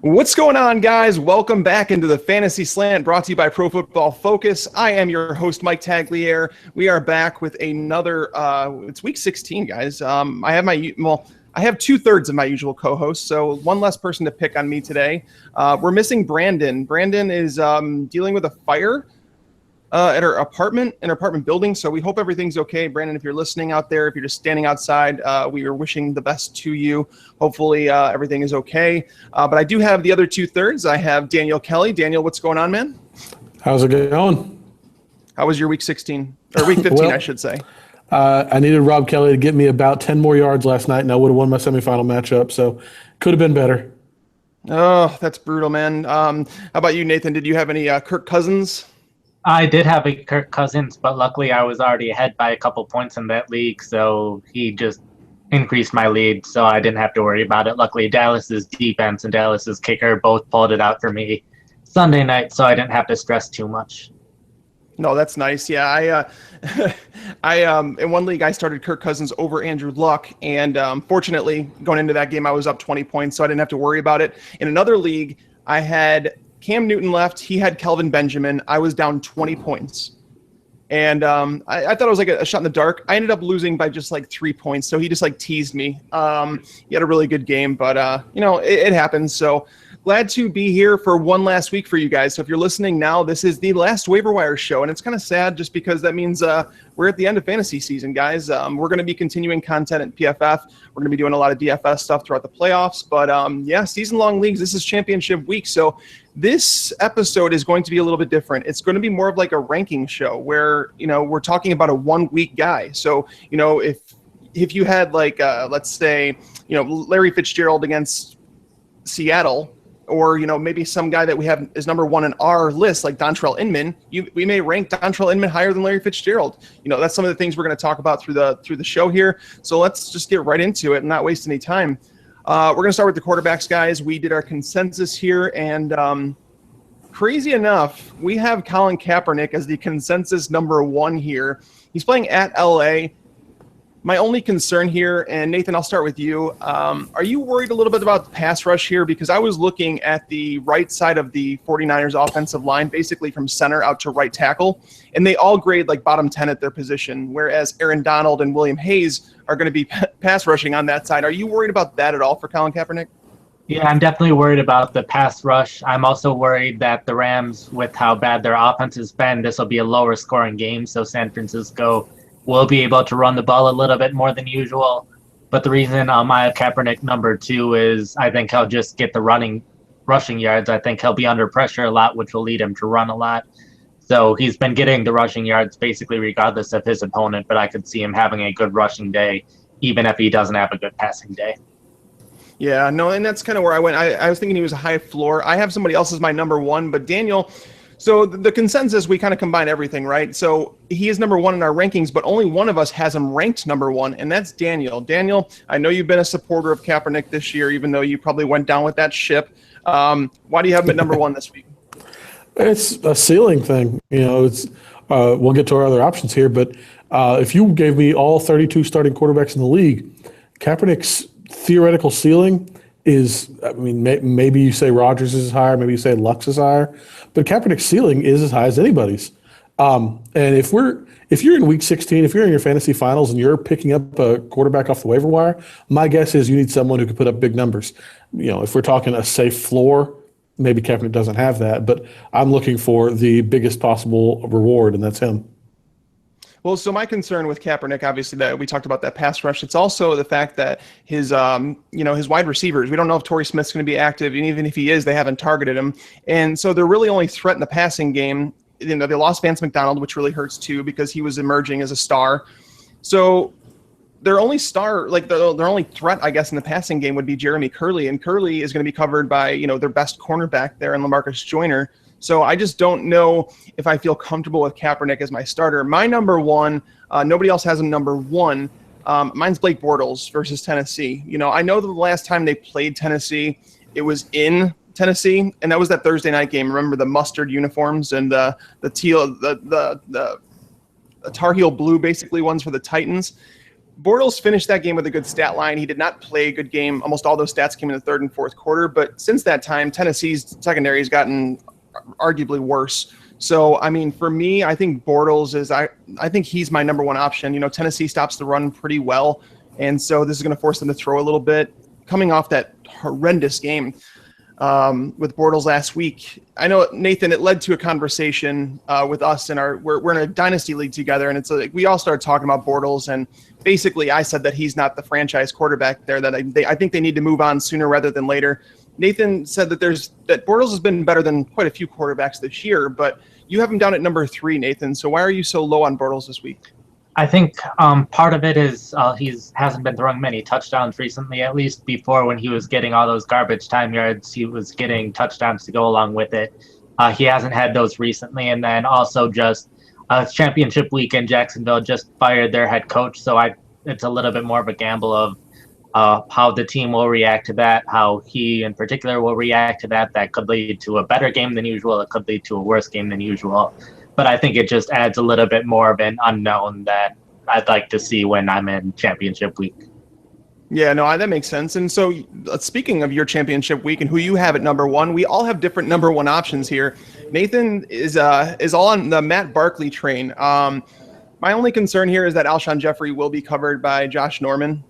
What's going on, guys? Welcome back into the Fantasy Slant, brought to you by Pro Football Focus. I am your host, Mike Tagliere. We are back with another, it's week 16, guys. I have 2/3 of my usual co-hosts, so one less person to pick on me today. We're missing Brandon. Brandon is dealing with a fire at her apartment building, so we hope everything's okay. Brandon, if you're listening out there, if you're just standing outside, we are wishing the best to you. Hopefully everything is okay. But I do have the other 2/3. I have Daniel Kelley. Daniel, what's going on, man? How's it going? How was your week 16? Or week 15, I should say. I needed Rob Kelley to get me about 10 more yards last night, and I would have won my semifinal matchup, so could have been better. Oh, that's brutal, man. How about you, Nathan? Did you have any Kirk Cousins? I did have a Kirk Cousins, but luckily I was already ahead by a couple points in that league, so he just increased my lead, so I didn't have to worry about it. Luckily, Dallas's defense and Dallas's kicker both pulled it out for me Sunday night, so I didn't have to stress too much. No, that's nice. Yeah, I in one league I started Kirk Cousins over Andrew Luck, and fortunately, going into that game I was up 20 points, so I didn't have to worry about it. In another league, I had Cam Newton left. He had Kelvin Benjamin. I was down 20 points. And I thought it was like a shot in the dark. I ended up losing by just like 3 points. So he just like teased me. He had a really good game, but it happens. So glad to be here for one last week for you guys. So if you're listening now, this is the last waiver wire show, and it's kind of sad just because that means we're at the end of fantasy season, guys. We're going to be continuing content at PFF. We're going to be doing a lot of DFS stuff throughout the playoffs, but season-long leagues. This is championship week, so this episode is going to be a little bit different. It's going to be more of like a ranking show where we're talking about a 1 week guy. So if you had like let's say Larry Fitzgerald against Seattle, or maybe some guy that we have is number one in our list, like Dontrell Inman, we may rank Dontrell Inman higher than Larry Fitzgerald. That's some of the things we're going to talk about through the show here. So let's just get right into it and not waste any time. We're going to start with the quarterbacks, guys. We did our consensus here, and crazy enough, we have Colin Kaepernick as the consensus number one here. He's playing at LA. My only concern here, and Nathan, I'll start with you. Are you worried a little bit about the pass rush here? Because I was looking at the right side of the 49ers offensive line, basically from center out to right tackle, and they all grade like bottom 10 at their position, whereas Aaron Donald and William Hayes are going to be pass rushing on that side. Are you worried about that at all for Colin Kaepernick? Yeah, I'm definitely worried about the pass rush. I'm also worried that the Rams, with how bad their offense has been, this will be a lower scoring game, so San Francisco will be able to run the ball a little bit more than usual. But the reason I have Kaepernick number two is I think he'll just get the rushing yards. I think he'll be under pressure a lot, which will lead him to run a lot. So he's been getting the rushing yards basically regardless of his opponent, but I could see him having a good rushing day, even if he doesn't have a good passing day. Yeah, no, and that's kind of where I went. I was thinking he was a high floor. I have somebody else as my number one, but Daniel. So the consensus, we kind of combine everything, right? So he is number one in our rankings, but only one of us has him ranked number one, and that's Daniel. Daniel, I know you've been a supporter of Kaepernick this year, even though you probably went down with that ship. Why do you have him at number one this week? It's a ceiling thing. It's we'll get to our other options here, but if you gave me all 32 starting quarterbacks in the league, Kaepernick's theoretical ceiling is, maybe you say Rodgers is higher, maybe you say Lux is higher, but Kaepernick's ceiling is as high as anybody's. And if you're in week 16, if you're in your fantasy finals and you're picking up a quarterback off the waiver wire, my guess is you need someone who can put up big numbers. If we're talking a safe floor, maybe Kaepernick doesn't have that, but I'm looking for the biggest possible reward, and that's him. Well, so my concern with Kaepernick, obviously, that we talked about that pass rush. It's also the fact that his wide receivers, we don't know if Torrey Smith's going to be active, and even if he is, they haven't targeted him. And so they're really only threat in the passing game. They lost Vance McDonald, which really hurts too, because he was emerging as a star. So their only star, their only threat, I guess, in the passing game would be Jeremy Curley, and Curley is going to be covered by, their best cornerback there in LaMarcus Joyner. So I just don't know if I feel comfortable with Kaepernick as my starter. My number one, nobody else has him number one. Mine's Blake Bortles versus Tennessee. I know the last time they played Tennessee, it was in Tennessee, and that was that Thursday night game. Remember the mustard uniforms and the teal, the Tar Heel blue, basically ones for the Titans. Bortles finished that game with a good stat line. He did not play a good game. Almost all those stats came in the third and fourth quarter. But since that time, Tennessee's secondary has gotten arguably worse. So, I mean, for me, I think Bortles is I think he's my number one option. Tennessee stops the run pretty well. And so this is going to force them to throw a little bit. Coming off that horrendous game with Bortles last week, I know, Nathan, it led to a conversation with us and we're in a dynasty league together, and it's like we all started talking about Bortles, and basically I said that he's not the franchise quarterback there, that I think they need to move on sooner rather than later. Nathan said that Bortles has been better than quite a few quarterbacks this year, but you have him down at number 3, Nathan. So why are you so low on Bortles this week? I think part of it is he hasn't been throwing many touchdowns recently. At least before, when he was getting all those garbage time yards, he was getting touchdowns to go along with it. He hasn't had those recently. And then also just championship week in Jacksonville just fired their head coach. So it's a little bit more of a gamble of how the team will react to that, how he in particular will react to that. That could lead to a better game than usual. It could lead to a worse game than usual. But I think it just adds a little bit more of an unknown that I'd like to see when I'm in championship week. Yeah, no, that makes sense. And so speaking of your championship week and who you have at number 1, we all have different number 1 options here. Nathan is all on the Matt Barkley train. My only concern here is that Alshon Jeffrey will be covered by Josh Norman.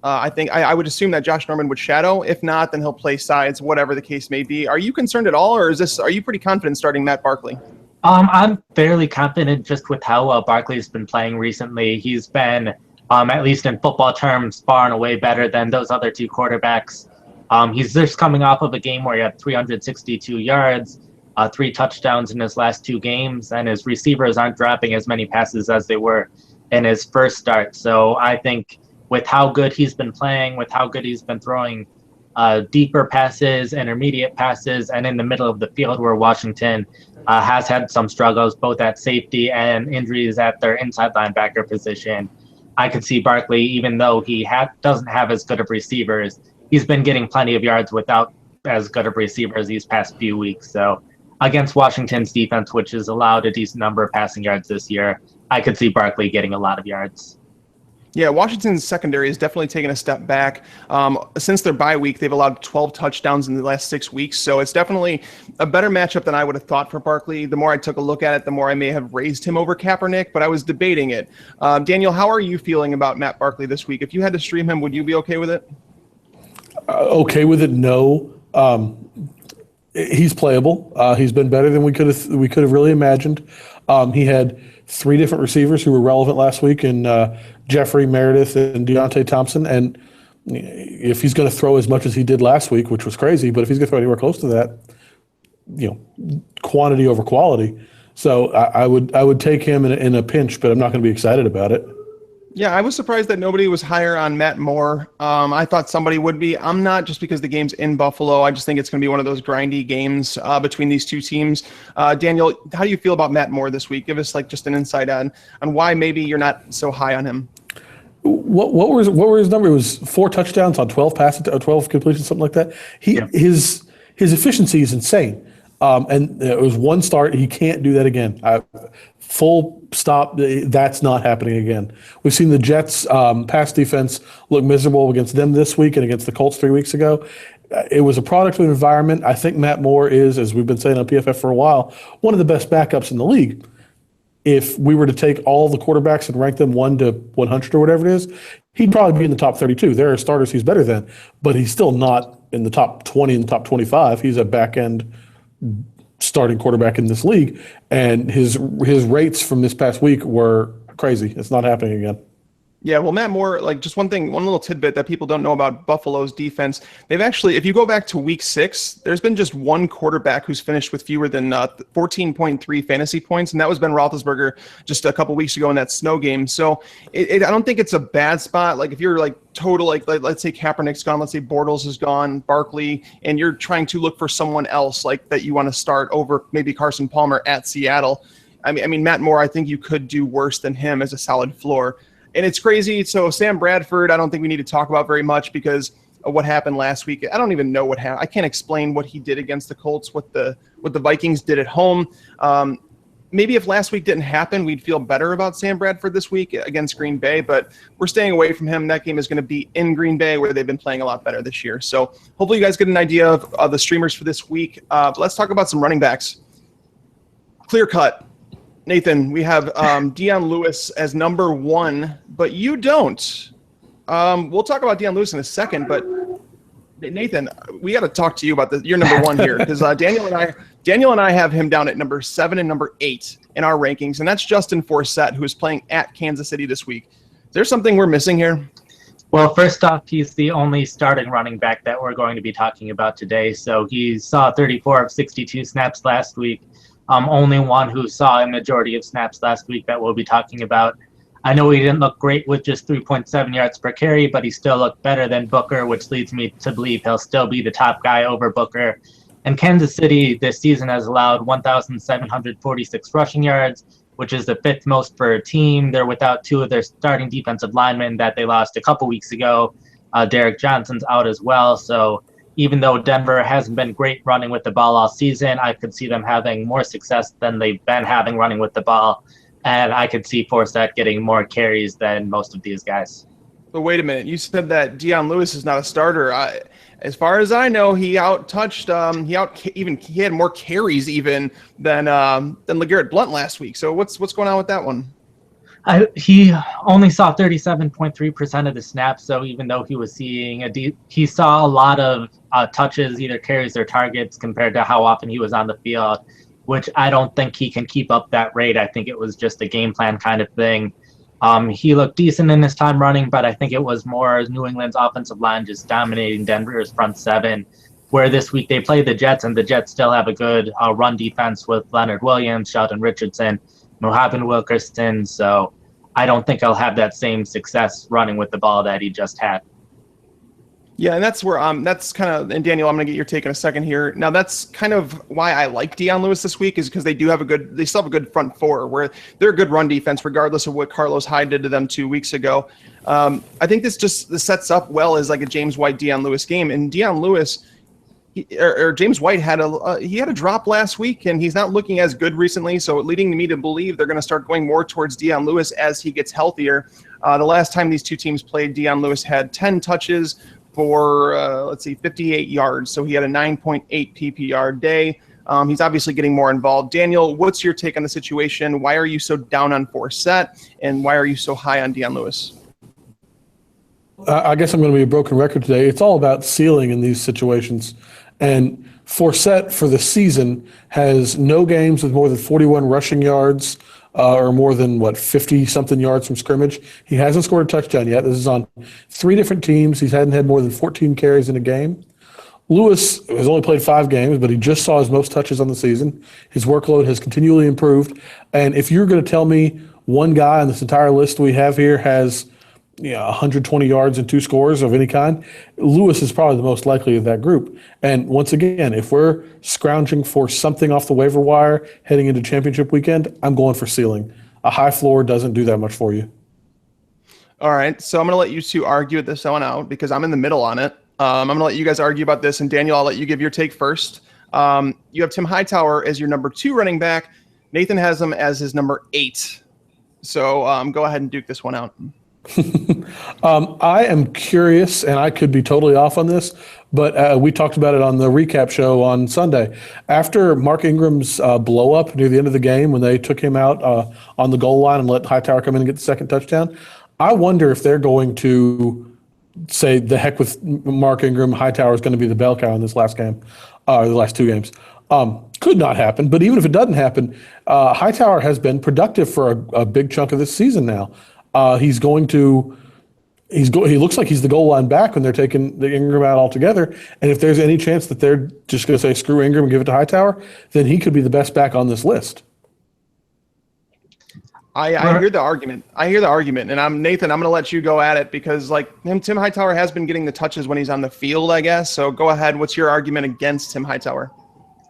I think I would assume that Josh Norman would shadow. If not, then he'll play sides, whatever the case may be. Are you concerned at all, or are you pretty confident starting Matt Barkley? I'm fairly confident just with how Barkley's been playing recently. He's been, at least in football terms, far and away better than those other 2 quarterbacks. He's just coming off of a game where he had 362 yards, 3 touchdowns in his last 2 games, and his receivers aren't dropping as many passes as they were in his first start. So I think with how good he's been playing, with how good he's been throwing deeper passes, intermediate passes, and in the middle of the field where Washington has had some struggles, both at safety and injuries at their inside linebacker position. I could see Barkley, even though he doesn't have as good of receivers, he's been getting plenty of yards without as good of receivers these past few weeks. So against Washington's defense, which has allowed a decent number of passing yards this year, I could see Barkley getting a lot of yards. Yeah, Washington's secondary has definitely taken a step back. Since their bye week, they've allowed 12 touchdowns in the last 6 weeks. So it's definitely a better matchup than I would have thought for Barkley. The more I took a look at it, the more I may have raised him over Kaepernick, but I was debating it. Daniel, how are you feeling about Matt Barkley this week? If you had to stream him, would you be okay with it? Okay with it, no. He's playable. He's been better than we could have really imagined. He had 3 different receivers who were relevant last week in Jeffrey, Meredith, and Deontay Thompson. And if he's going to throw as much as he did last week, which was crazy, but if he's going to throw anywhere close to that, quantity over quality. So I would take him in a pinch, but I'm not going to be excited about it. Yeah, I was surprised that nobody was higher on Matt Moore. I thought somebody would be. I'm not, just because the game's in Buffalo. I just think it's going to be one of those grindy games between these 2 teams. Daniel, how do you feel about Matt Moore this week? Give us just an insight on why maybe you're not so high on him. What were his numbers? It was 4 touchdowns on 12 passes, 12 completions, something like that. His efficiency is insane. And it was 1 start. He can't do that again. Full stop. That's not happening again. We've seen the Jets' pass defense look miserable against them this week and against the Colts 3 weeks ago. It was a product of an environment. I think Matt Moore is, as we've been saying on PFF for a while, one of the best backups in the league. If we were to take all the quarterbacks and rank them 1 to 100 or whatever it is, he'd probably be in the top 32. There are starters he's better than, but he's still not in the top 20 and the top 25. He's a back-end starting quarterback in this league, and his rates from this past week were crazy. It's not happening again. Yeah, well, Matt Moore, just one little tidbit that people don't know about Buffalo's defense. They've actually, if you go back to week 6, there's been just 1 quarterback who's finished with fewer than 14.3 fantasy points, and that was Ben Roethlisberger just a couple weeks ago in that snow game. So I don't think it's a bad spot. If you're total, let's say Kaepernick's gone, let's say Bortles is gone, Barkley, and you're trying to look for someone else that you want to start over maybe Carson Palmer at Seattle. I mean, Matt Moore, I think you could do worse than him as a solid floor. And it's crazy. So Sam Bradford, I don't think we need to talk about very much because of what happened last week. I don't even know what happened. I can't explain what he did against the Colts, what the Vikings did at home. maybe if last week didn't happen, we'd feel better about Sam Bradford this week against Green Bay, but we're staying away from him. That game is going to be in Green Bay, where they've been playing a lot better this year. So hopefully you guys get an idea of the streamers for this week. Let's talk about some running backs. Clear cut. Nathan, we have Dion Lewis as number 1, but you don't. We'll talk about Dion Lewis in a second, but Nathan, we got to talk to you about your number 1 here, because Daniel and I have him down at number 7 and number 8 in our rankings, and that's Justin Forsett, who is playing at Kansas City this week. Is there something we're missing here? Well, first off, he's the only starting running back that we're going to be talking about today. So he saw 34 of 62 snaps last week. Only one who saw a majority of snaps last week that we'll be talking about. I know he didn't look great with just 3.7 yards per carry, but he still looked better than Booker, which leads me to believe he'll still be the top guy over Booker. And Kansas City this season has allowed 1,746 rushing yards, which is the 5th most for a team. They're without 2 of their starting defensive linemen that they lost a couple weeks ago. Derek Johnson's out as well. So even though Denver hasn't been great running with the ball all season, I could see them having more success than they've been having running with the ball. And I could see Forsett getting more carries than most of these guys. But wait a minute. You said that Dion Lewis is not a starter. As far as I know, he out-touched. He had more carries even than LeGarrette Blount last week. So what's going on with that one? He only saw 37.3% of the snaps. So even though he was seeing he saw a lot of touches, either carries or targets, compared to how often he was on the field, which I don't think he can keep up that rate. I think it was just a game plan kind of thing. He looked decent in his time running, but I think it was more New England's offensive line just dominating Denver's front 7, where this week they play the Jets, and the Jets still have a good run defense with Leonard Williams, Sheldon Richardson, Mohamed Wilkerson. So I don't think he'll have that same success running with the ball that he just had. Yeah, and that's where that's kind of, and Daniel, I'm going to get your take in a second here. Now, that's kind of why I like Dion Lewis this week, is because they still have a good front 4, where they're a good run defense, regardless of what Carlos Hyde did to them 2 weeks ago. I think this sets up well as like a James White Dion Lewis game, and Dion Lewis, James White had a drop last week, and he's not looking as good recently. So leading me to believe they're going to start going more towards Dion Lewis as he gets healthier. The last time these two teams played, Dion Lewis had 10 touches for 58 yards. So he had a 9.8 PPR day. He's obviously getting more involved. Daniel, what's your take on the situation? Why are you so down on Forsett, and why are you so high on Dion Lewis? I guess I'm going to be a broken record today. It's all about ceiling in these situations. And Forsett for the season has no games with more than 41 rushing yards or more than, 50-something yards from scrimmage. He hasn't scored a touchdown yet. This is on 3 different teams. He hadn't had more than 14 carries in a game. Lewis has only played 5 games, but he just saw his most touches on the season. His workload has continually improved. And if you're going to tell me one guy on this entire list we have here has 120 yards and 2 scores of any kind, Lewis is probably the most likely of that group. And once again, if we're scrounging for something off the waiver wire heading into championship weekend, I'm going for ceiling. A high floor doesn't do that much for you. All right, so I'm going to let you two argue this one out because I'm in the middle on it. I'm going to let you guys argue about this, and Daniel, I'll let you give your take first. You have Tim Hightower as your number 2 running back. Nathan has him as his number 8. So go ahead and duke this one out. I am curious, and I could be totally off on this, but we talked about it on the recap show on Sunday. After Mark Ingram's blow up near the end of the game, when they took him out on the goal line and let Hightower come in and get the second touchdown, I wonder if they're going to say, the heck with Mark Ingram, Hightower is going to be the bell cow in this last game, the last 2 games. Could not happen, but even if it doesn't happen, Hightower has been productive for a big chunk of this season now. He looks like he's the goal line back when they're taking the Ingram out altogether. And if there's any chance that they're just going to say, screw Ingram and give it to Hightower, then he could be the best back on this list. I hear the argument. And Nathan, I'm going to let you go at it because Tim Hightower has been getting the touches when he's on the field, I guess. So go ahead. What's your argument against Tim Hightower?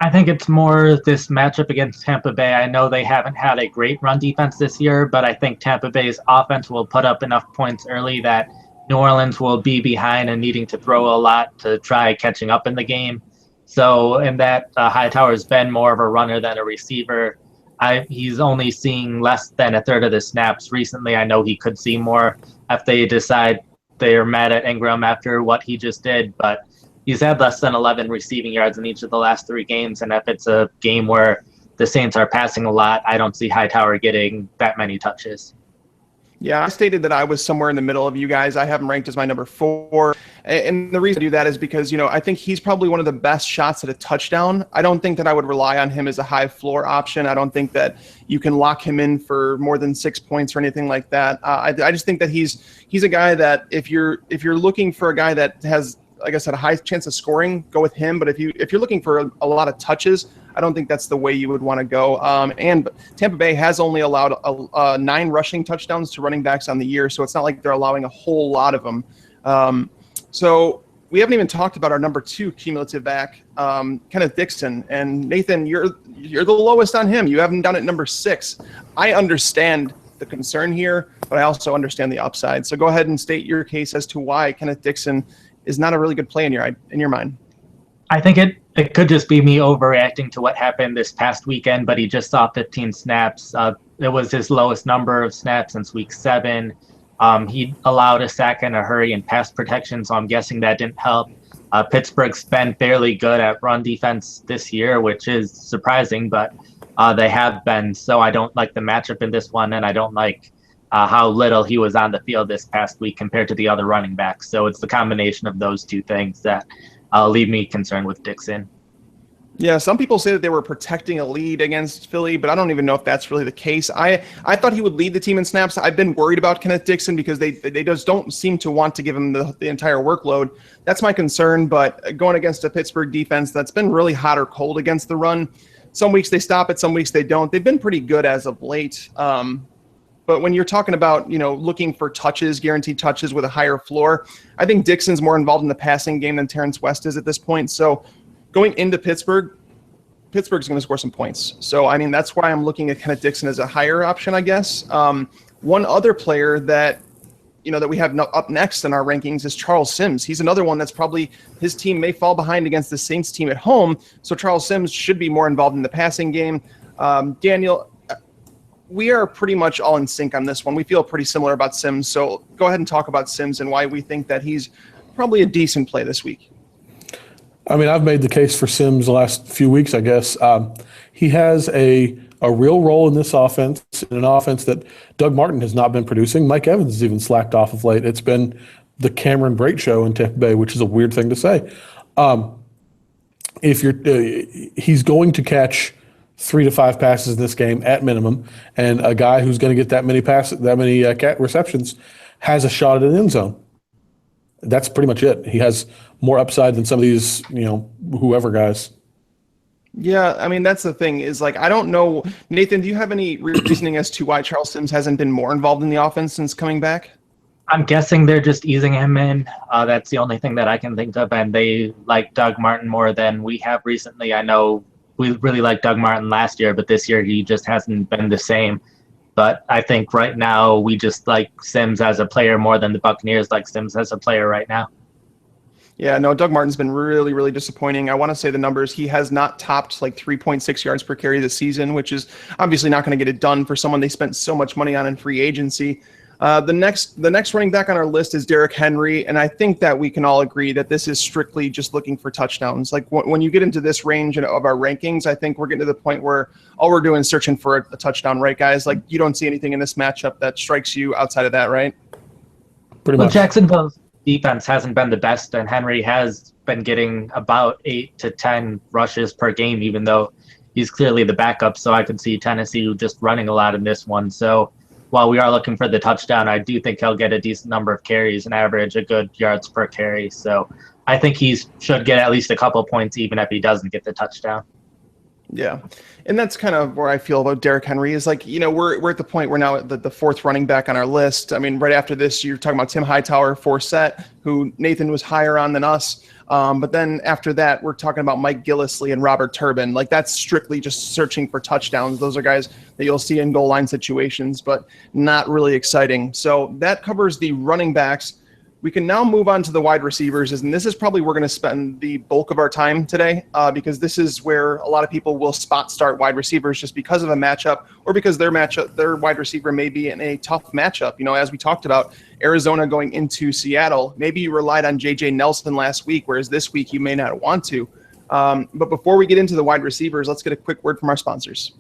I think it's more this matchup against Tampa Bay. I know they haven't had a great run defense this year, but I think Tampa Bay's offense will put up enough points early that New Orleans will be behind and needing to throw a lot to try catching up in the game. So in that, Hightower's been more of a runner than a receiver. he's only seeing less than a third of the snaps recently. I know he could see more if they decide they're mad at Ingram after what he just did, but he's had less than 11 receiving yards in each of the last 3 games, and if it's a game where the Saints are passing a lot, I don't see Hightower getting that many touches. Yeah, I stated that I was somewhere in the middle of you guys. I have him ranked as my number 4. And the reason I do that is because, I think he's probably one of the best shots at a touchdown. I don't think that I would rely on him as a high floor option. I don't think that you can lock him in for more than 6 points or anything like that. I just think that he's a guy that if you're looking for a guy that has, like I said, a high chance of scoring, go with him. But if you're looking for a lot of touches, I don't think that's the way you would want to go. And Tampa Bay has only allowed 9 rushing touchdowns to running backs on the year, so it's not like they're allowing a whole lot of them. So we haven't even talked about our number 2 cumulative back, Kenneth Dixon. And Nathan, you're the lowest on him. You have him down at number 6. I understand the concern here, but I also understand the upside. So go ahead and state your case as to why Kenneth Dixon is not a really good play in your mind. I think it could just be me overreacting to what happened this past weekend, but he just saw 15 snaps. It was his lowest number of snaps since week 7. He allowed a sack and a hurry in pass protection, so I'm guessing that didn't help. Pittsburgh's been fairly good at run defense this year, which is surprising, but they have been. So I don't like the matchup in this one, and I don't like how little he was on the field this past week compared to the other running backs. So it's the combination of those two things that leave me concerned with Dixon. Yeah, some people say that they were protecting a lead against Philly, but I don't even know if that's really the case. I thought he would lead the team in snaps. I've been worried about Kenneth Dixon because they just don't seem to want to give him the entire workload. That's my concern, but going against a Pittsburgh defense that's been really hot or cold against the run, some weeks they stop it, some weeks they don't. They've been pretty good as of late. But when you're talking about, looking for touches, guaranteed touches with a higher floor, I think Dixon's more involved in the passing game than Terrence West is at this point. So going into Pittsburgh's going to score some points. So, that's why I'm looking at Kenneth Dixon as a higher option, I guess. One other player that, that we have up next in our rankings is Charles Sims. He's another one that's probably his team may fall behind against the Saints team at home. So Charles Sims should be more involved in the passing game. Daniel, we are pretty much all in sync on this one. We feel pretty similar about Sims. So go ahead and talk about Sims and why we think that he's probably a decent play this week. I've made the case for Sims the last few weeks, I guess. He has a real role in this offense, in an offense that Doug Martin has not been producing. Mike Evans has even slacked off of late. It's been the Cameron Brate show in Tampa Bay, which is a weird thing to say. He's going to catch 3 to 5 passes in this game at minimum, and a guy who's going to get that many receptions has a shot at an end zone. That's pretty much it. He has more upside than some of these, whoever guys. Yeah, that's the thing is, I don't know. Nathan, do you have any reasoning as to why Charles Sims hasn't been more involved in the offense since coming back? I'm guessing they're just easing him in. That's the only thing that I can think of, and they like Doug Martin more than we have recently. I know we really liked Doug Martin last year, but this year he just hasn't been the same. But I think right now we just like Sims as a player more than the Buccaneers like Sims as a player right now. Yeah, no, Doug Martin's been really, really disappointing. I want to say the numbers. He has not topped 3.6 yards per carry this season, which is obviously not going to get it done for someone they spent so much money on in free agency. The next running back on our list is Derrick Henry, and I think that we can all agree that this is strictly just looking for touchdowns. When you get into this range of our rankings, I think we're getting to the point where all we're doing is searching for a touchdown, right, guys? You don't see anything in this matchup that strikes you outside of that, right? Pretty much. Jacksonville's defense hasn't been the best, and Henry has been getting about 8 to 10 rushes per game, even though he's clearly the backup. So I could see Tennessee just running a lot in this one. So while we are looking for the touchdown, I do think he'll get a decent number of carries and average a good yards per carry. So I think he should get at least a couple points even if he doesn't get the touchdown. Yeah, and that's kind of where I feel about Derrick Henry is we're at the point where now the 4th running back on our list. Right after this, you're talking about Tim Hightower, Forsett, who Nathan was higher on than us. But then after that, we're talking about Mike Gillislee and Robert Turbin. That's strictly just searching for touchdowns. Those are guys that you'll see in goal line situations, but not really exciting. So that covers the running backs. We can now move on to the wide receivers, and this is probably where we're going to spend the bulk of our time today, because this is where a lot of people will spot start wide receivers just because of a matchup, or because their wide receiver may be in a tough matchup. As we talked about, Arizona going into Seattle, maybe you relied on J.J. Nelson last week, whereas this week you may not want to. But before we get into the wide receivers, let's get a quick word from our sponsors.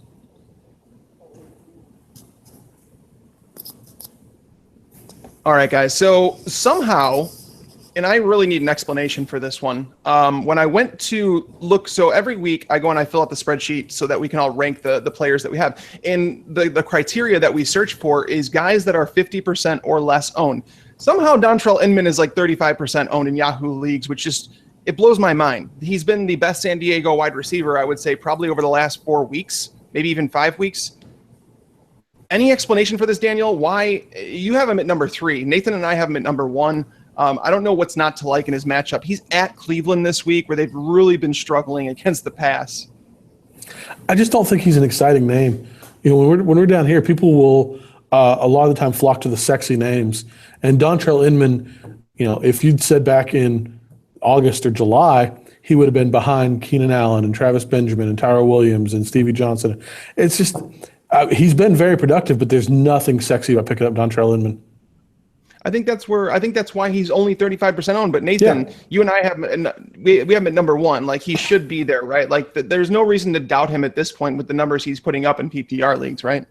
All right, guys. So somehow, and I really need an explanation for this one. When I went to look, so every week I go and I fill out the spreadsheet so that we can all rank the players that we have. And the criteria that we search for is guys that are 50% or less owned. Somehow Dontrell Inman is like 35% owned in Yahoo leagues, which just, it blows my mind. He's been the best San Diego wide receiver, I would say, probably over the last 4 weeks, maybe even 5 weeks. Any explanation for this, Daniel? Why you have him at number 3? Nathan and I have him at number 1. I don't know what's not to like in his matchup. He's at Cleveland this week, where they've really been struggling against the pass. I just don't think he's an exciting name. When we're down here, people will a lot of the time flock to the sexy names. And Dontrell Inman, if you'd said back in August or July, he would have been behind Keenan Allen and Travis Benjamin and Tyrell Williams and Stevie Johnson. It's just he's been very productive, but there's nothing sexy about picking up Dontrell Inman. I think that's why he's only 35% owned. But Nathan, you and I have we have him at number 1. Like, he should be there, right? Like, there's no reason to doubt him at this point with the numbers he's putting up in PPR leagues, right?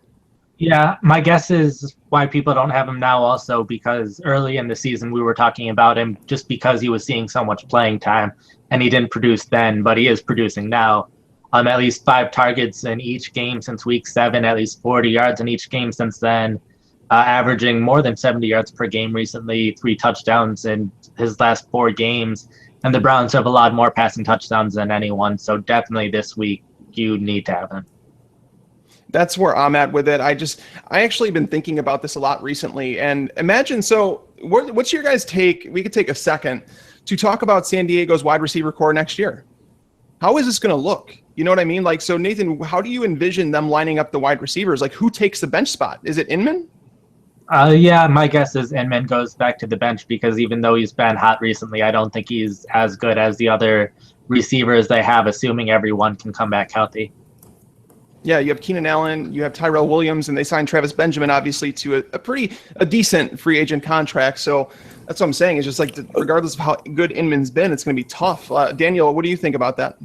Yeah, my guess is why people don't have him now also because early in the season we were talking about him just because he was seeing so much playing time and he didn't produce then, but he is producing now. At least 5 targets in each game since week 7, at least 40 yards in each game since then, averaging more than 70 yards per game recently, 3 touchdowns in his last 4 games. And the Browns have a lot more passing touchdowns than anyone, so definitely this week you need to have him. That's where I'm at with it. I actually been thinking about this a lot recently, and imagine, what's your guys' take? We could take a second to talk about San Diego's wide receiver core next year. How is this going to look? You know what I mean? Like, so Nathan, how do you envision them lining up the wide receivers? Like, who takes the bench spot? Is it Inman? Yeah, my guess is Inman goes back to the bench because even though he's been hot recently, I don't think he's as good as the other receivers they have, assuming everyone can come back healthy. Yeah, you have Keenan Allen, you have Tyrell Williams, and they signed Travis Benjamin, obviously, to a decent free agent contract. So that's what I'm saying. It's just like, regardless of how good Inman's been, it's going to be tough. Daniel, what do you think about that?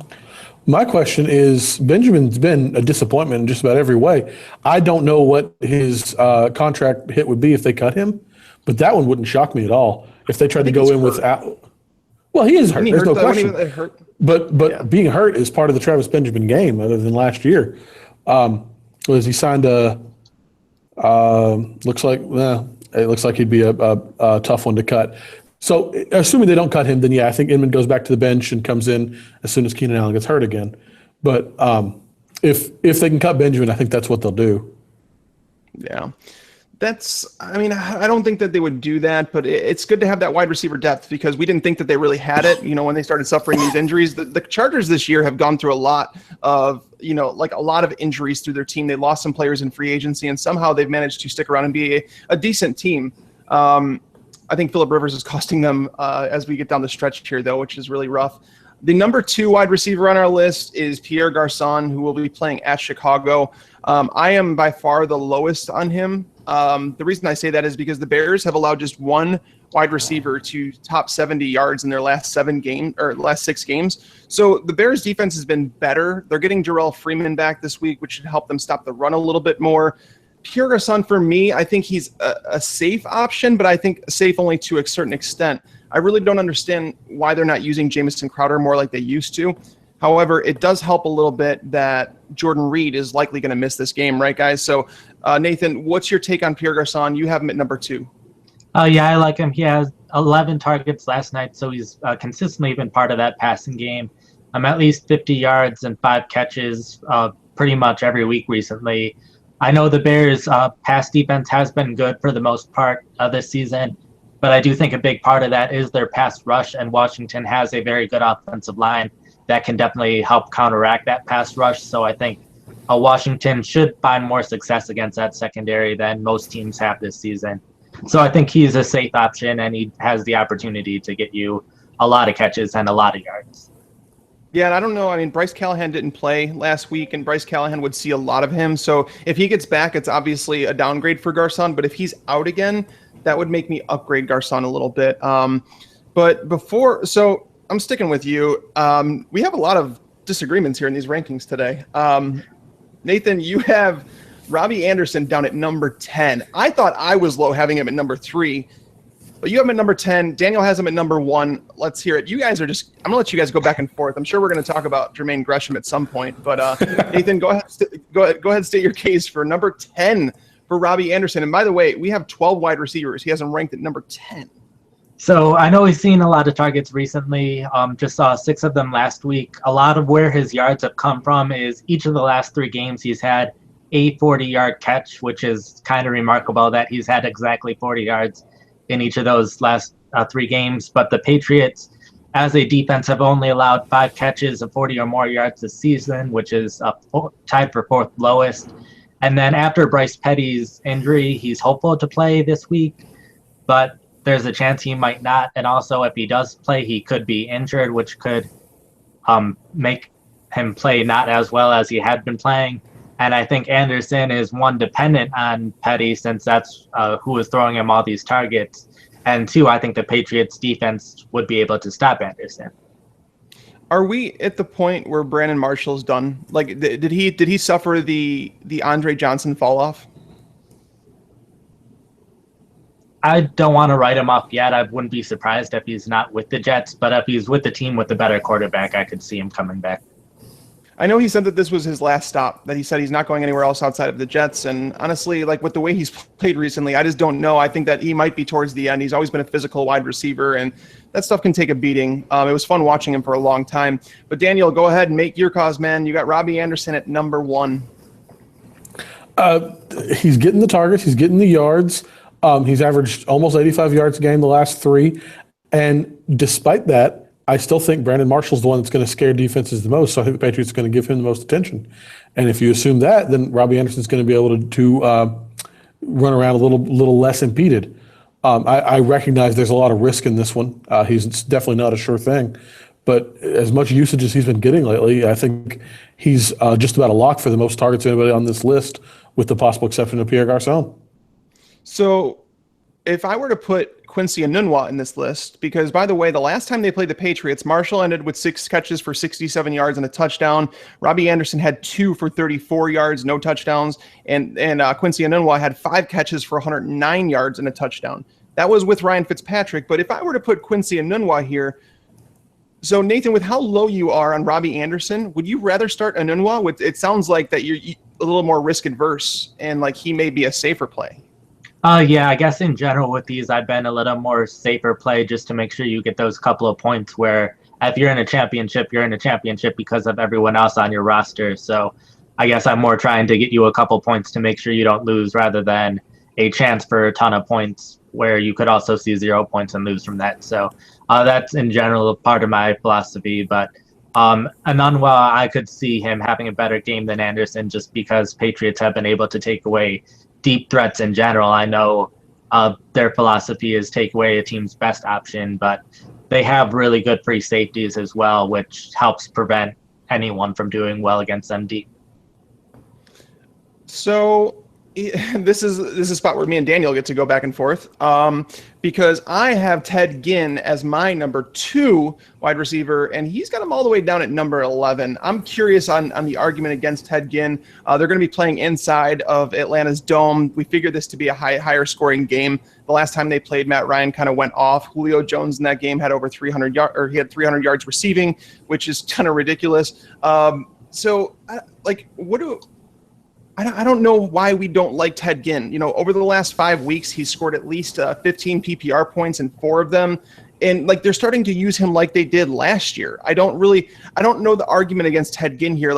My question is, Benjamin's been a disappointment in just about every way. I don't know what his contract hit would be if they cut him, but that one wouldn't shock me at all. If they tried to go in without, well, he is hurt. There's no question. But being hurt is part of the Travis Benjamin game, other than last year. Was he signed it looks like he'd be a tough one to cut. So assuming they don't cut him, then yeah, I think Inman goes back to the bench and comes in as soon as Keenan Allen gets hurt again. But if they can cut Benjamin, I think that's what they'll do. Yeah. I don't think that they would do that, but it's good to have that wide receiver depth because we didn't think that they really had it, when they started suffering these injuries. The Chargers this year have gone through a lot of, a lot of injuries through their team. They lost some players in free agency, and somehow they've managed to stick around and be a decent team. I think Phillip Rivers is costing them as we get down the stretch here, though, which is really rough. The number 2 wide receiver on our list is Pierre Garçon, who will be playing at Chicago. I am by far the lowest on him. The reason I say that is because the Bears have allowed just 1 wide receiver to top 70 yards in their last 6 games. So the Bears defense has been better. They're getting Jarrell Freeman back this week, which should help them stop the run a little bit more. Pierre Garçon, for me, I think he's a safe option, but I think safe only to a certain extent. I really don't understand why they're not using Jamison Crowder more like they used to. However, it does help a little bit that Jordan Reed is likely going to miss this game, right, guys? So, Nathan, what's your take on Pierre Garçon? You have him at number 2. Yeah, I like him. He has 11 targets last night, so he's consistently been part of that passing game. At least 50 yards and 5 catches pretty much every week recently. I know the Bears' pass defense has been good for the most part this season, but I do think a big part of that is their pass rush, and Washington has a very good offensive line that can definitely help counteract that pass rush. So I think Washington should find more success against that secondary than most teams have this season. So I think he's a safe option, and he has the opportunity to get you a lot of catches and a lot of yards. Yeah, and I don't know. I mean, Bryce Callahan didn't play last week, and Bryce Callahan would see a lot of him. So if he gets back, it's obviously a downgrade for Garcon. But if he's out again, that would make me upgrade Garcon a little bit. But before, so I'm sticking with you. We have a lot of disagreements here in these rankings today. Nathan, you have Robbie Anderson down at number 10. I thought I was low having him at number 3. But you have him at number 10. Daniel has him at number 1. Let's hear it. You guys are just – I'm going to let you guys go back and forth. I'm sure we're going to talk about Jermaine Gresham at some point. But, Nathan, go ahead, state your case for number 10 for Robbie Anderson. And, by the way, we have 12 wide receivers. He has him ranked at number 10. So I know he's seen a lot of targets recently. Just saw 6 of them last week. A lot of where his yards have come from is each of the last 3 games he's had a 40-yard catch, which is kind of remarkable that he's had exactly 40 yards in each of those last 3 games. But the Patriots, as a defense, have only allowed 5 catches of 40 or more yards this season, which is tied for 4th lowest. And then after Bryce Petty's injury, he's hopeful to play this week, but there's a chance he might not. And also, if he does play, he could be injured, which could make him play not as well as he had been playing. And I think Anderson is one dependent on Petty, since that's who is throwing him all these targets. And 2, I think the Patriots defense would be able to stop Anderson. Are we at the point where Brandon Marshall's done? Like, did he suffer the Andre Johnson fall off? I don't want to write him off yet. I wouldn't be surprised if he's not with the Jets, but if he's with the team with the better quarterback, I could see him coming back. I know he said that this was his last stop, that he said he's not going anywhere else outside of the Jets. And honestly, like with the way he's played recently, I just don't know. I think that he might be towards the end. He's always been a physical wide receiver, and that stuff can take a beating. It was fun watching him for a long time. But Daniel, go ahead and make your cause, man. You got Robbie Anderson at number 1. He's getting the targets. He's getting the yards. He's averaged almost 85 yards a game the last 3. And despite that, I still think Brandon Marshall's the one that's going to scare defenses the most. So I think the Patriots are going to give him the most attention. And if you assume that, then Robbie Anderson's going to be able to run around a little less impeded. I recognize there's a lot of risk in this one. He's definitely not a sure thing. But as much usage as he's been getting lately, I think he's just about a lock for the most targets of anybody on this list, with the possible exception of Pierre Garcon. So if I were to put Quincy Enunwa in this list, because, by the way, the last time they played the Patriots, Marshall ended with 6 catches for 67 yards and a touchdown. Robbie Anderson had 2 for 34 yards, no touchdowns. And Quincy Enunwa had 5 catches for 109 yards and a touchdown. That was with Ryan Fitzpatrick. But if I were to put Quincy Enunwa here, so Nathan, with how low you are on Robbie Anderson, would you rather start Enunwa? It sounds like that you're a little more risk adverse, and like he may be a safer play. Yeah, I guess in general with these, I've been a little more safer play just to make sure you get those couple of points where if you're in a championship, you're in a championship because of everyone else on your roster. So I guess I'm more trying to get you a couple points to make sure you don't lose, rather than a chance for a ton of points where you could also see 0 points and lose from that. So that's in general part of my philosophy. But Enunwa, I could see him having a better game than Anderson, just because Patriots have been able to take away deep threats in general. I know their philosophy is take away a team's best option, but they have really good free safeties as well, which helps prevent anyone from doing well against them deep. So this is a spot where me and Daniel get to go back and forth, because I have Ted Ginn as my number 2 wide receiver, and he's got him all the way down at number 11. I'm curious on the argument against Ted Ginn. They're going to be playing inside of Atlanta's dome. We figure this to be a higher scoring game. The last time they played, Matt Ryan kind of went off. Julio Jones in that game had over 300 yards, or he had 300 yards receiving, which is kind of ridiculous. I don't know why we don't like Ted Ginn. You know, over the last 5 weeks, he's scored at least 15 PPR points in 4 of them. And like, they're starting to use him like they did last year. I don't know the argument against Ted Ginn here.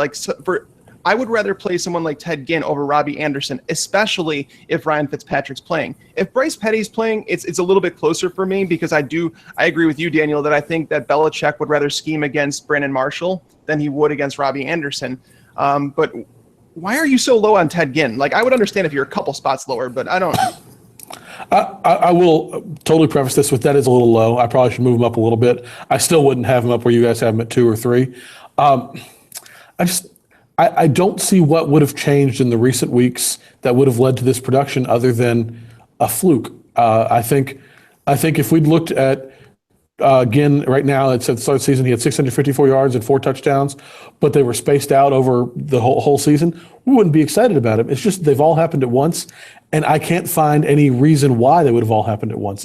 I would rather play someone like Ted Ginn over Robbie Anderson, especially if Ryan Fitzpatrick's playing. If Bryce Petty's playing, it's a little bit closer for me, because I agree with you, Daniel, that I think that Belichick would rather scheme against Brandon Marshall than he would against Robbie Anderson. But why are you so low on Ted Ginn? Like, I would understand if you're a couple spots lower, but I don't. I will totally preface this with that is a little low. I probably should move him up a little bit. I still wouldn't have him up where you guys have him at 2 or 3. I don't see what would have changed in the recent weeks that would have led to this production other than a fluke. I think if we'd looked at again right now, it's at the start of the season, he had 654 yards and 4 touchdowns, but they were spaced out over the whole season. We wouldn't be excited about him. It's just they've all happened at once, and I can't find any reason why they would have all happened at once.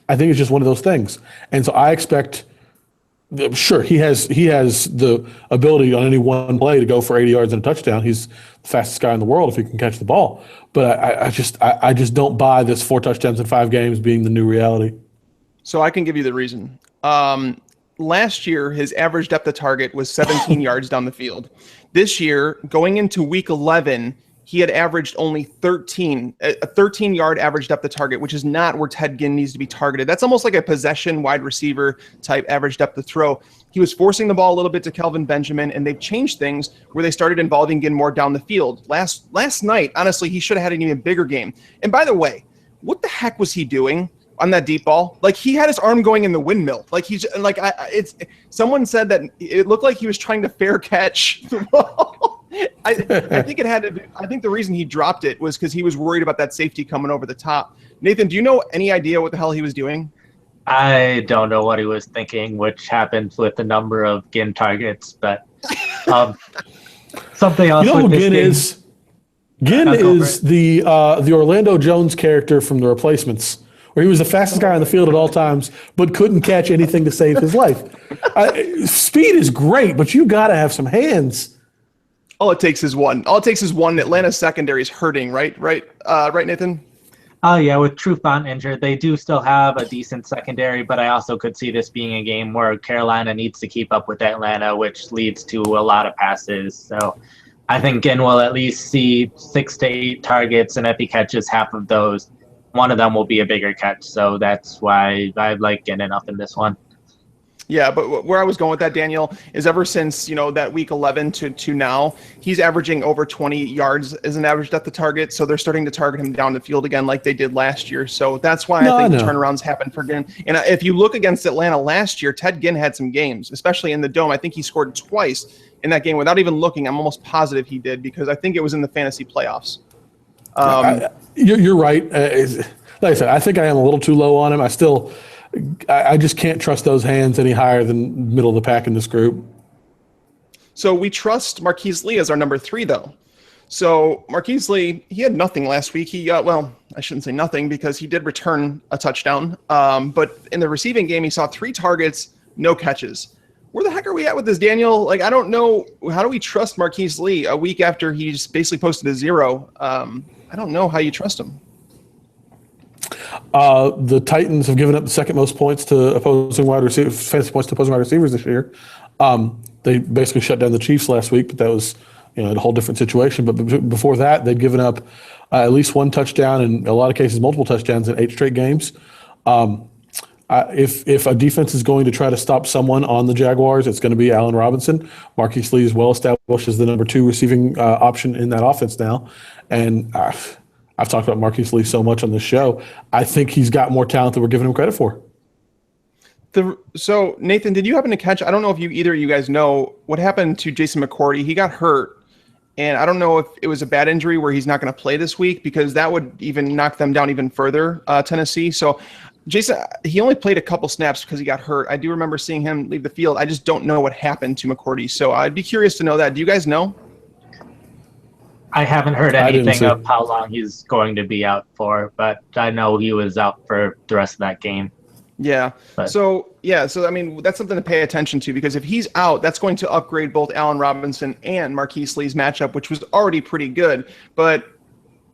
I think it's just one of those things, and so I expect. Sure, he has the ability on any one play to go for 80 yards and a touchdown. He's the fastest guy in the world if he can catch the ball. But I just don't buy this 4 touchdowns in 5 games being the new reality. So I can give you the reason. Last year, his average depth of target was 17 yards down the field. This year, going into week 11, he had averaged only a 13-yard average depth of target, which is not where Ted Ginn needs to be targeted. That's almost like a possession wide receiver type average depth of throw. He was forcing the ball a little bit to Kelvin Benjamin, and they've changed things where they started involving Ginn more down the field. Last night, honestly, he should have had an even bigger game. And by the way, what the heck was he doing on that deep ball? Like, he had his arm going in the windmill. Like, someone said that it looked like he was trying to fair catch the ball. I think the reason he dropped it was because he was worried about that safety coming over the top. Nathan, do you know any idea what the hell he was doing? I don't know what he was thinking, which happened with the number of Ginn targets, but something else. You know who Ginn is? Ginn is the Orlando Jones character from The Replacements, where he was the fastest guy on the field at all times, but couldn't catch anything to save his life. Speed is great, but you got to have some hands. All it takes is one. Atlanta's secondary is hurting, right? Right, Nathan? Oh, yeah, with Trufant injured, they do still have a decent secondary, but I also could see this being a game where Carolina needs to keep up with Atlanta, which leads to a lot of passes. So I think Ginn will at least see 6 to 8 targets, and if he catches half of those, one of them will be a bigger catch. So that's why I like Ginn enough in this one. Yeah, but where I was going with that, Daniel, is ever since, that week 11 to now, he's averaging over 20 yards as an average depth of target. So they're starting to target him down the field again like they did last year. So that's why I think turnarounds happen for Ginn. And if you look against Atlanta last year, Ted Ginn had some games, especially in the Dome. I think he scored twice in that game without even looking. I'm almost positive he did because I think it was in the fantasy playoffs. You're right. Like I said, I think I am a little too low on him. I just can't trust those hands any higher than middle of the pack in this group. So we trust Marquise Lee as our number 3, though. So Marquise Lee, he had nothing last week. I shouldn't say nothing because he did return a touchdown. But in the receiving game, he saw 3 targets, no catches. Where the heck are we at with this, Daniel? I don't know. How do we trust Marquise Lee a week after he's basically posted a 0? I don't know how you trust him. The Titans have given up the second most points to opposing wide receivers, fantasy points to opposing wide receivers this year. They basically shut down the Chiefs last week, but that was a whole different situation. But before that, they'd given up at least 1 touchdown and in a lot of cases multiple touchdowns in 8 straight games. If a defense is going to try to stop someone on the Jaguars, it's going to be Allen Robinson. Marquise Lee is well established as the number 2 receiving option in that offense now, and I've talked about Marquise Lee so much on this show. I think he's got more talent than we're giving him credit for. So, Nathan, did you happen to catch, I don't know if either of you guys know, what happened to Jason McCourty? He got hurt, and I don't know if it was a bad injury where he's not going to play this week because that would even knock them down even further, Tennessee. So, Jason, he only played a couple snaps because he got hurt. I do remember seeing him leave the field. I just don't know what happened to McCourty. So, I'd be curious to know that. Do you guys know? I haven't heard anything of how long he's going to be out for, but I know he was out for the rest of that game. Yeah. But. So I mean, that's something to pay attention to because if he's out, that's going to upgrade both Allen Robinson and Marquise Lee's matchup, which was already pretty good. But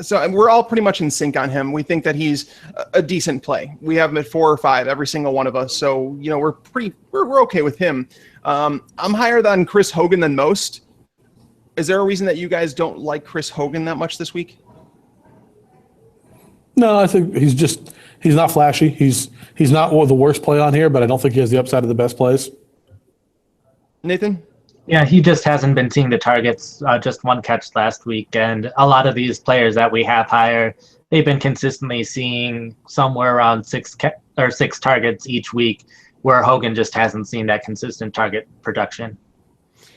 so we're all pretty much in sync on him. We think that he's a decent play. We have him at 4 or 5, every single one of us. So, we're okay with him. I'm higher on Chris Hogan than most. Is there a reason that you guys don't like Chris Hogan that much this week? No, I think he's not flashy. He's not the worst play on here, but I don't think he has the upside of the best plays. Nathan? Yeah, he just hasn't been seeing the targets. Just one catch last week, and a lot of these players that we have higher, they've been consistently seeing somewhere around six targets each week, where Hogan just hasn't seen that consistent target production.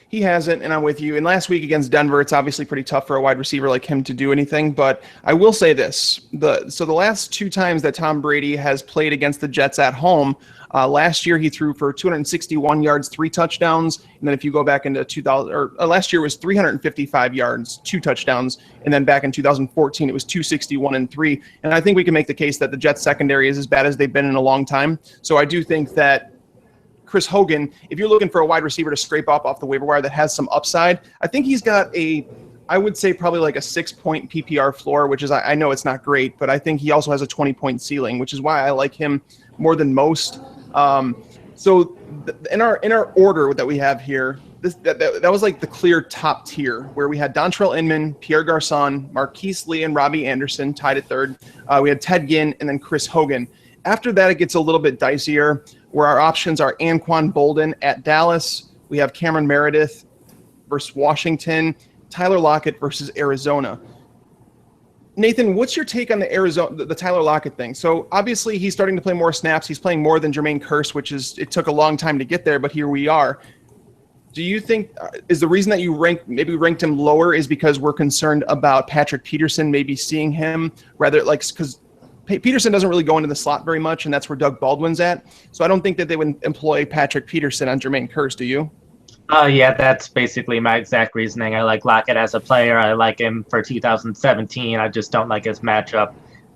He hasn't, and I'm with you. And last week against Denver, it's obviously pretty tough for a wide receiver like him to do anything. But I will say this: the last two times that Tom Brady has played against the Jets at home, last year he threw for 261 yards, 3 touchdowns, and then if you go back into 2000, or last year was 355 yards, 2 touchdowns, and then back in 2014 it was 261 and 3. And I think we can make the case that the Jets secondary is as bad as they've been in a long time. So I do think that Chris Hogan, if you're looking for a wide receiver to scrape up off the waiver wire that has some upside, I think he's got I would say probably like a 6-point PPR floor, which is, I know it's not great, but I think he also has a 20-point ceiling, which is why I like him more than most. So in our order that we have here, that was like the clear top tier, where we had Dontrell Inman, Pierre Garçon, Marquise Lee, and Robbie Anderson tied at third. We had Ted Ginn and then Chris Hogan. After that, it gets a little bit dicier, where our options are Anquan Bolden at Dallas. We have Cameron Meredith versus Washington, Tyler Lockett versus Arizona. Nathan, what's your take on the Tyler Lockett thing? So obviously he's starting to play more snaps. He's playing more than Jermaine Kearse, it took a long time to get there, but here we are. Do you think is the reason that you ranked him lower is because we're concerned about Patrick Peterson maybe seeing him rather, like, because Peterson doesn't really go into the slot very much, and that's where Doug Baldwin's at. So I don't think that they would employ Patrick Peterson on Jermaine Kearse, do you? Yeah, that's basically my exact reasoning. I like Lockett as a player. I like him for 2017. I just don't like his matchup.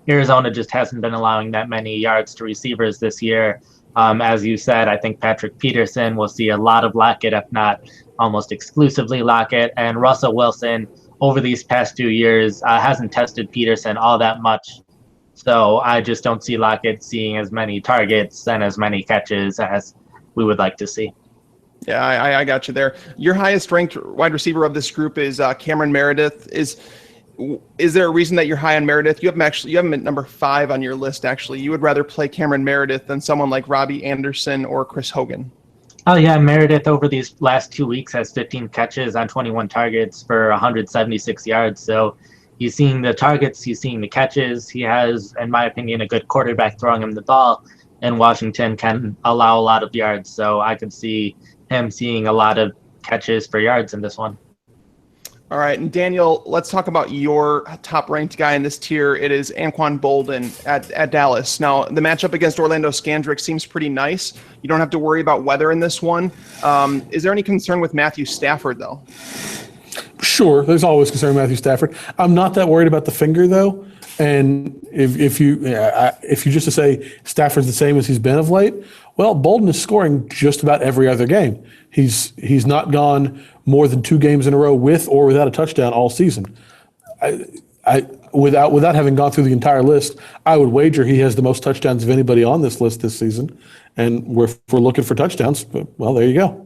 Arizona just hasn't been allowing that many yards to receivers this year. As you said, I think Patrick Peterson will see a lot of Lockett, if not almost exclusively Lockett. And Russell Wilson, over these past 2 years, hasn't tested Peterson all that much. So I just don't see Lockett seeing as many targets and as many catches as we would like to see. Yeah, I got you there. Your highest ranked wide receiver of this group is Cameron Meredith. Is there a reason that you're high on Meredith? You have him at number 5 on your list, actually. You would rather play Cameron Meredith than someone like Robbie Anderson or Chris Hogan. Oh, yeah, Meredith over these last 2 weeks has 15 catches on 21 targets for 176 yards. So he's seeing the targets, he's seeing the catches. He has, in my opinion, a good quarterback throwing him the ball, and Washington can allow a lot of yards. So I could see him seeing a lot of catches for yards in this one. All right, and Daniel, let's talk about your top-ranked guy in this tier. It is Anquan Bolden at Dallas. Now, the matchup against Orlando Scandrick seems pretty nice. You don't have to worry about weather in this one. Is there any concern with Matthew Stafford, though? Sure, there's always concern with Matthew Stafford. I'm not that worried about the finger, though. And if you just to say Stafford's the same as he's been of late, well, Bolden is scoring just about every other game. He's not gone more than 2 games in a row with or without a touchdown all season. Without having gone through the entire list, I would wager he has the most touchdowns of anybody on this list this season. And if we're looking for touchdowns, well, there you go.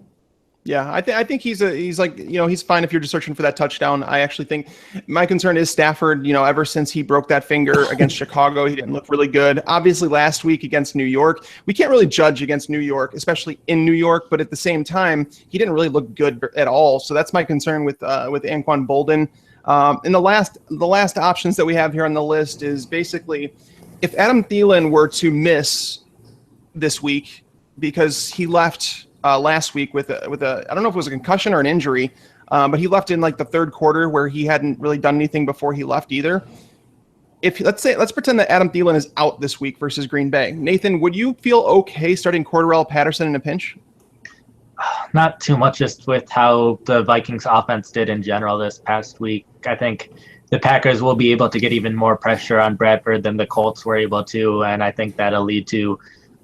Yeah, I think he's like, he's fine if you're just searching for that touchdown. I actually think my concern is Stafford, ever since he broke that finger against Chicago, he didn't look really good. Obviously last week against New York, we can't really judge against New York, especially in New York, but at the same time, he didn't really look good at all. So that's my concern with Anquan Bolden. And the last options that we have here on the list is basically if Adam Thielen were to miss this week because he left last week with a I don't know if it was a concussion or an injury, but he left in like the third quarter where he hadn't really done anything before he left either. Let's pretend that Adam Thielen is out this week versus Green Bay. Nathan, would you feel okay starting Cordarrelle Patterson in a pinch? Not too much, just with how the Vikings offense did in general this past week. I think the Packers will be able to get even more pressure on Bradford than the Colts were able to, and I think that'll lead to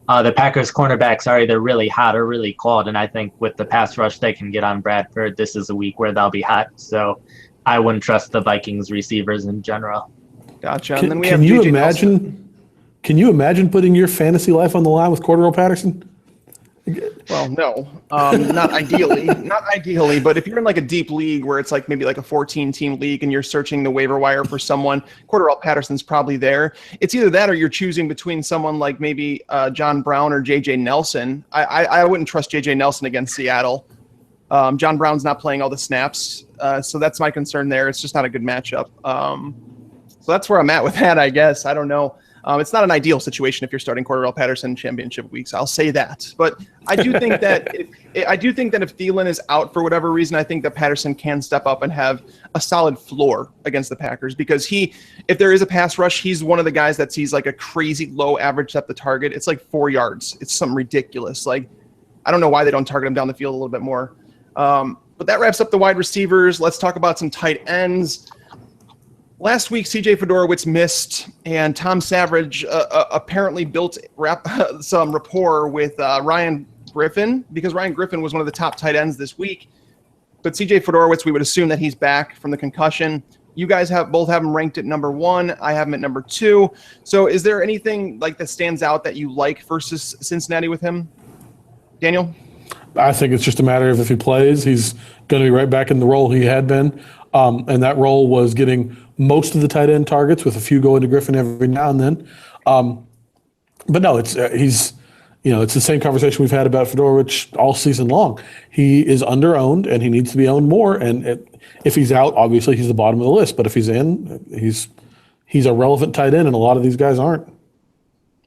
the Packers cornerbacks are either really hot or really cold, and I think with the pass rush they can get on Bradford, this is a week where they'll be hot. So I wouldn't trust the Vikings receivers in general. Gotcha. And Can, then we can have you JJ imagine? Nelson. Can you imagine putting your fantasy life on the line with Cordarrelle Patterson? Well, no, not ideally, but if you're in like a deep league where it's like maybe like a 14-team league and you're searching the waiver wire for someone, Cordarrelle Patterson's probably there. It's either that or you're choosing between someone like maybe John Brown or JJ Nelson. I wouldn't trust JJ Nelson against Seattle. John Brown's not playing all the snaps, so that's my concern there. It's just not a good matchup. So that's where I'm at with that, I guess. I don't know. It's not an ideal situation if you're starting Cordell Patterson championship weeks. I'll say that. But I do think that if Thielen is out for whatever reason, I think that Patterson can step up and have a solid floor against the Packers, because if there is a pass rush, he's one of the guys that sees like a crazy low average depth of target. It's like 4 yards. It's something ridiculous. Like, I don't know why they don't target him down the field a little bit more. But that wraps up the wide receivers. Let's talk about some tight ends. Last week, C.J. Fedorowicz missed, and Tom Savage apparently built some rapport with Ryan Griffin, because Ryan Griffin was one of the top tight ends this week. But C.J. Fedorowicz, we would assume that he's back from the concussion. You guys both have him ranked at number 1. I have him at number 2. So is there anything like that stands out that you like versus Cincinnati with him? Daniel? I think it's just a matter of if he plays, he's going to be right back in the role he had been. And that role was getting most of the tight end targets, with a few going to Griffin every now and then. But no, it's the same conversation we've had about Fedorowicz all season long. He is under-owned, and he needs to be owned more. And if he's out, obviously he's the bottom of the list. But if he's in, he's a relevant tight end, and a lot of these guys aren't.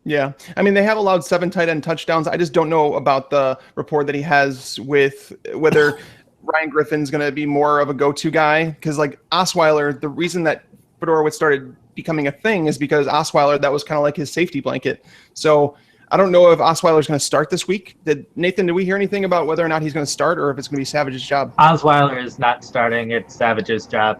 Yeah. I mean, they have allowed 7 tight end touchdowns. I just don't know about the rapport that he has with whether Ryan Griffin's going to be more of a go-to guy, because like Osweiler, the reason that Fedorowicz started becoming a thing is because Osweiler, that was kind of like his safety blanket. So I don't know if Osweiler's going to start this week. Nathan, did we hear anything about whether or not he's going to start, or if it's going to be Savage's job? Osweiler is not starting. It's Savage's job.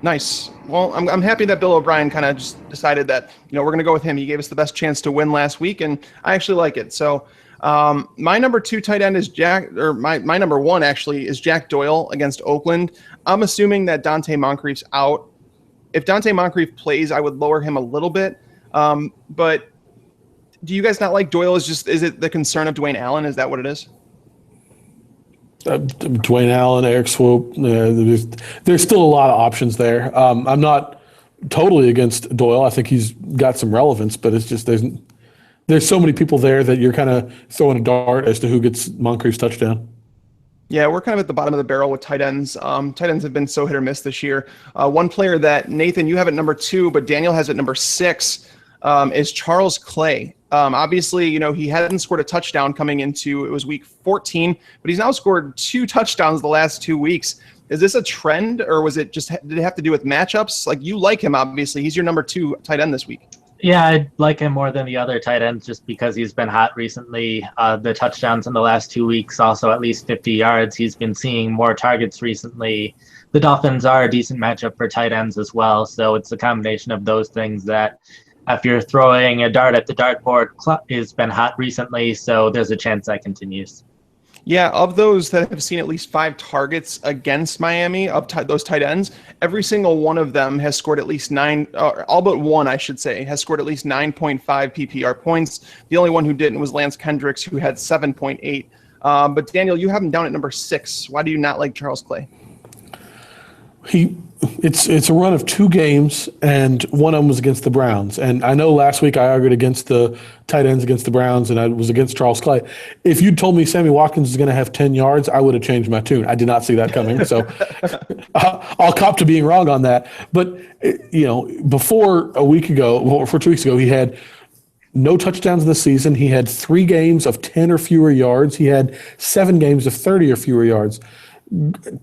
Nice. Well, I'm happy that Bill O'Brien kind of just decided that, we're going to go with him. He gave us the best chance to win last week, and I actually like it. So my number 2 tight end is my number 1 actually is Jack Doyle against Oakland. I'm assuming that Dante Moncrief's out. If Dante Moncrief plays, I would lower him a little bit. But do you guys not like Doyle? Is it the concern of Dwayne Allen? Is that what it is? Dwayne Allen, Eric Swoop, there's still a lot of options there. I'm not totally against Doyle. I think he's got some relevance, but it's just there's so many people there that you're kind of throwing a dart as to who gets Moncrief's touchdown. Yeah, we're kind of at the bottom of the barrel with tight ends. Tight ends have been so hit or miss this year. One player that, Nathan, you have at number 2, but Daniel has at number 6, is Charles Clay. Obviously, he hadn't scored a touchdown coming into, it was week 14, but he's now scored 2 touchdowns the last 2 weeks. Is this a trend, or did it have to do with matchups? Like, you like him, obviously. He's your number 2 tight end this week. Yeah, I like him more than the other tight ends just because he's been hot recently. The touchdowns in the last 2 weeks, also at least 50 yards. He's been seeing more targets recently. The Dolphins are a decent matchup for tight ends as well, so it's a combination of those things that if you're throwing a dart at the dartboard, has been hot recently, so there's a chance that continues. Yeah, of those that have seen at least 5 targets against Miami, those tight ends, every single one of them has scored at least 9, all but one, I should say, has scored at least 9.5 PPR points. The only one who didn't was Lance Kendricks, who had 7.8. But Daniel, you have him down at number 6. Why do you not like Charles Clay? It's a run of 2 games, and one of them was against the Browns. And I know last week I argued against the tight ends against the Browns, and I was against Charles Clay. If you'd told me Sammy Watkins is going to have 10 yards, I would have changed my tune. I did not see that coming, so I'll cop to being wrong on that. But before 2 weeks ago, he had no touchdowns this season. He had 3 games of 10 or fewer yards. He had 7 games of 30 or fewer yards.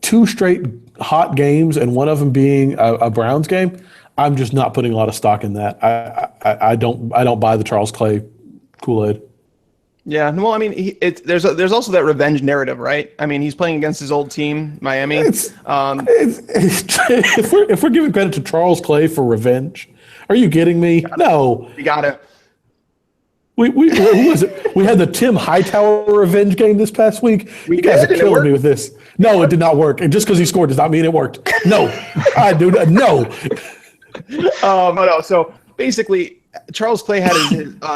2 straight hot games, and one of them being a Browns game. I'm just not putting a lot of stock in that. I don't buy the Charles Clay Kool-Aid. Yeah, well, I mean, there's also that revenge narrative, right? I mean, he's playing against his old team, Miami. If we're giving credit to Charles Clay for revenge, are you kidding me? No, you got it. Who was it? We had the Tim Hightower revenge game this past week. You guys are killing me with this. No, it did not work. And just because he scored does not mean it worked. No, I do not. No. No. So basically, Charles Clay had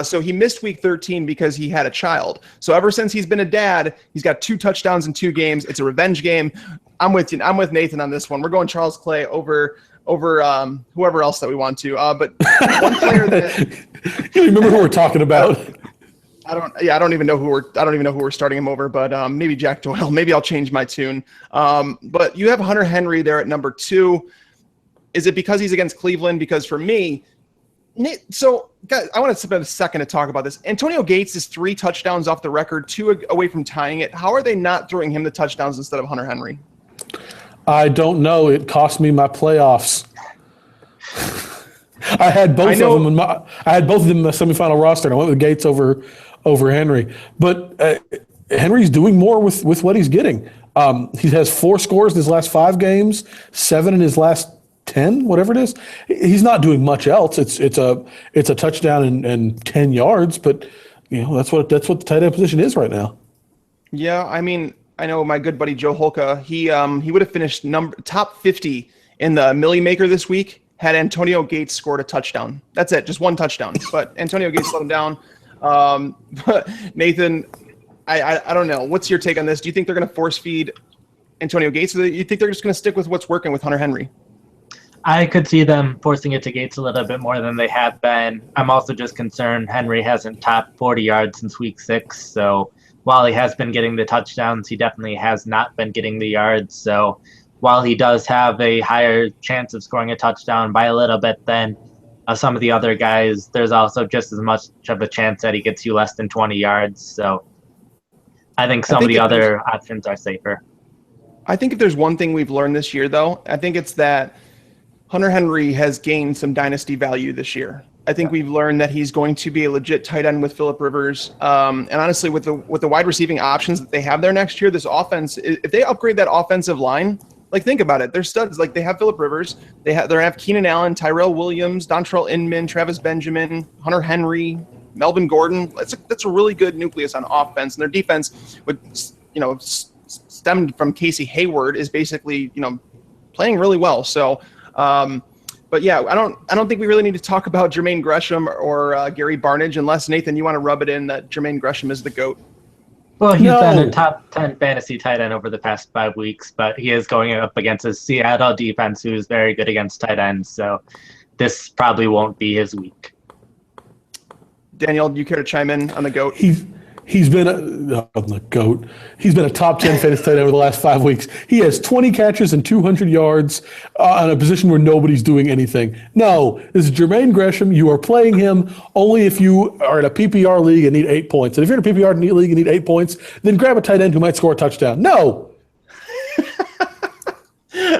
so he missed week 13 because he had a child. So ever since he's been a dad, he's got 2 touchdowns in 2 games. It's a revenge game. I'm with you. I'm with Nathan on this one. We're going Charles Clay over whoever else that we want to. But one player that you remember who we're talking about. I don't even know who we're starting him over, but maybe Jack Doyle. Maybe I'll change my tune. But you have Hunter Henry there at number 2. Is it because he's against Cleveland? Because for me, so guys, I want to spend a second to talk about this. Antonio Gates is 3 touchdowns off the record, 2 away from tying it. How are they not throwing him the touchdowns instead of Hunter Henry? I don't know. It cost me my playoffs. I had both of them in my semifinal roster, and I went with Gates over Henry. But Henry's doing more with what he's getting. He has 4 scores in his last 5 games, 7 in his last 10, whatever it is. He's not doing much else. It's a touchdown and 10 yards, but that's what the tight end position is right now. Yeah, I mean, I know my good buddy Joe Holka. He would have finished top 50 in the Millie Maker this week had Antonio Gates scored a touchdown. That's it, just 1 touchdown. But Antonio Gates let him down. But Nathan, I don't know. What's your take on this? Do you think they're going to force feed Antonio Gates, or do you think they're just going to stick with what's working with Hunter Henry? I could see them forcing it to Gates a little bit more than they have been. I'm also just concerned Henry hasn't topped 40 yards since week 6. So while he has been getting the touchdowns, he definitely has not been getting the yards. So while he does have a higher chance of scoring a touchdown by a little bit than some of the other guys, there's also just as much of a chance that he gets you less than 20 yards. So I think some of the other options are safer. I think if there's one thing we've learned this year, though, I think it's that Hunter Henry has gained some dynasty value this year. I think we've learned that he's going to be a legit tight end with Phillip Rivers. And honestly, with the wide receiving options that they have there next year, this offense, if they upgrade that offensive line, like think about it, they're studs. Like they have Phillip Rivers, they have Keenan Allen, Tyrell Williams, Dontrell Inman, Travis Benjamin, Hunter Henry, Melvin Gordon. That's a really good nucleus on offense, and their defense would, stemmed from Casey Hayward is basically playing really well. So. But yeah, I don't think we really need to talk about Jermaine Gresham or Gary Barnidge unless, Nathan, you want to rub it in that Jermaine Gresham is the GOAT. Well, he's been a top 10 fantasy tight end over the past 5 weeks, but he is going up against a Seattle defense who is very good against tight ends, so this probably won't be his week. Daniel, do you care to chime in on the GOAT? He's been the GOAT. He's been a top 10 fantasy tight end over the last 5 weeks. He has 20 catches and 200 yards on a position where nobody's doing anything. No, this is Jermaine Gresham. You are playing him only if you are in a PPR league and need 8 points. And if you're in a PPR league and need 8 points, then grab a tight end who might score a touchdown. No.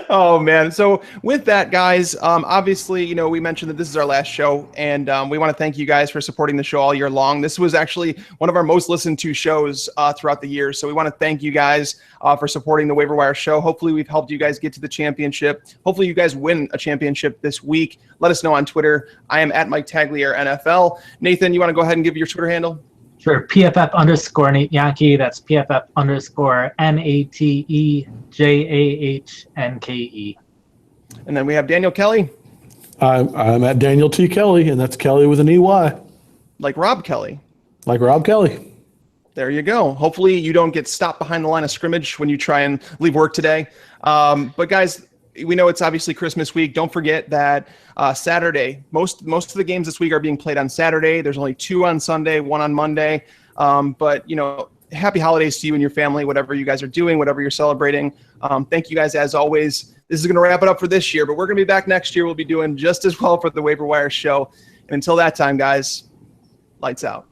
Oh, man. So with that, guys, obviously, we mentioned that this is our last show, and we want to thank you guys for supporting the show all year long. This was actually one of our most listened to shows throughout the year. So we want to thank you guys for supporting the Waiver Wire show. Hopefully we've helped you guys get to the championship. Hopefully you guys win a championship this week. Let us know on Twitter. I am at Mike Tagliere NFL. Nathan, you want to go ahead and give your Twitter handle? Sure, PFF_Nathan Jahnke. That's PFF_NATEJAHNKE. And then we have Daniel Kelley. I'm at Daniel T. Kelley, and that's Kelley with an EY. Like Rob Kelley. Like Rob Kelley. There you go. Hopefully you don't get stopped behind the line of scrimmage when you try and leave work today. But guys, we know it's obviously Christmas week. Don't forget that Saturday, most of the games this week are being played on Saturday. There's only 2 on Sunday, 1 on Monday. But, happy holidays to you and your family, whatever you guys are doing, whatever you're celebrating. Thank you guys as always. This is going to wrap it up for this year, but we're going to be back next year. We'll be doing just as well for the Waiver Wire show. And until that time, guys, lights out.